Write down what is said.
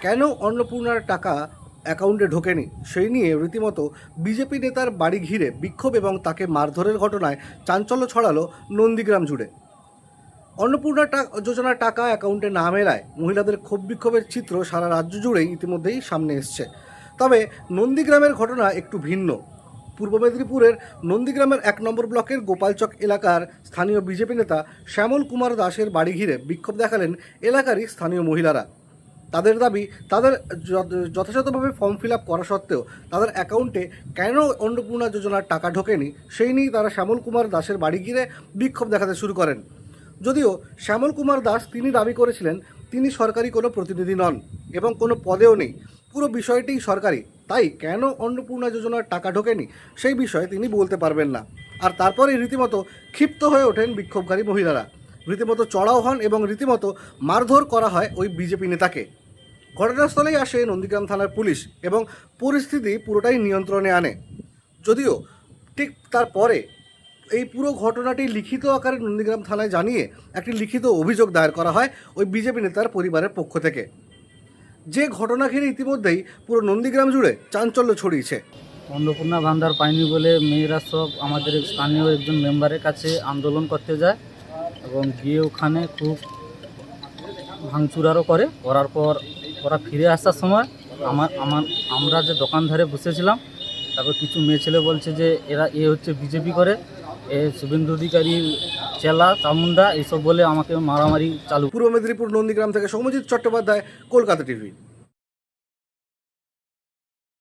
কেন অন্নপূর্ণার টাকা অ্যাকাউন্টে ঢোকেনি সেই নিয়ে রীতিমতো বিজেপি নেতার বাড়ি ঘিরে বিক্ষোভ এবং তাকে মারধরের ঘটনায় চাঞ্চল্য ছড়ালো নন্দীগ্রাম জুড়ে। অন্নপূর্ণা যোজনার টাকা অ্যাকাউন্টে না মেলায় মহিলাদের ক্ষোভ বিক্ষোভের চিত্র সারা রাজ্য জুড়েই ইতিমধ্যেই সামনে এসছে। তবে নন্দীগ্রামের ঘটনা একটু ভিন্ন। পূর্ব মেদিনীপুরের নন্দীগ্রামের 1 নম্বর ব্লকের গোপালচক এলাকার স্থানীয় বিজেপি নেতা শ্যামল কুমার দাসের বাড়ি ঘিরে বিক্ষোভ দেখালেন এলাকারই স্থানীয় মহিলারা। তাদের দাবি, তাদের যথাযথভাবে ফর্ম ফিল আপ করা সত্ত্বেও তাদের অ্যাকাউন্টে কেন অন্নপূর্ণা যোজনার টাকা ঢোকেনি সেই নিয়েই তারা শ্যামল কুমার দাসের বাড়ি ঘিরে বিক্ষোভ দেখাতে শুরু করেন। যদিও শ্যামল কুমার দাস তিনি দাবি করেছিলেন তিনি সরকারি কোনো প্রতিনিধি নন এবং কোনো পদেও নেই, পুরো বিষয়টিই সরকারি, তাই কেন অন্নপূর্ণা যোজনার টাকা ঢোকেনি সেই বিষয়ে তিনি বলতে পারবেন না। আর তারপরেই রীতিমতো ক্ষিপ্ত হয়ে ওঠেন বিক্ষোভকারী মহিলারা, রীতিমতো চড়াও হন এবং রীতিমতো মারধর করা হয় ওই বিজেপি নেতাকে। ঘটনাস্থলেই আসে নন্দীগ্রাম থানার পুলিশ এবং পরিস্থিতি পুরোটাই নিয়ন্ত্রণে আনে। যদিও ঠিক তারপরে এই পুরো ঘটনাটি লিখিত আকারে নন্দীগ্রাম থানায় জানিয়ে একটি লিখিত অভিযোগ দায়ের করা হয় ওই বিজেপি নেতার পরিবারের পক্ষ থেকে। যে ঘটনা ঘিরে ইতিমধ্যেই পুরো নন্দীগ্রাম জুড়ে চাঞ্চল্য ছড়িয়েছে। অন্নপূর্ণা ভান্ডার পায়নি বলে মেয়েরা সব আমাদের স্থানীয় একজন মেম্বারের কাছে আন্দোলন করতে যায় এবং গিয়ে ওখানে খুব ভাঙচুরারও করার পর ওরা ফিরে আসার সময় আমরা যে দোকানধারে বসেছিলাম, তারপর কিছু মেয়ে ছেলে বলছে যে এ হচ্ছে বিজেপি করে, এ শুভেন্দু অধিকারী চেলা চামুন্ডা এইসব বলে আমাকে মারামারি চালু। পূর্ব মেদিনীপুর নন্দীগ্রাম থেকে সৌম্যজিৎ চট্টোপাধ্যায়, কলকাতা টিভি।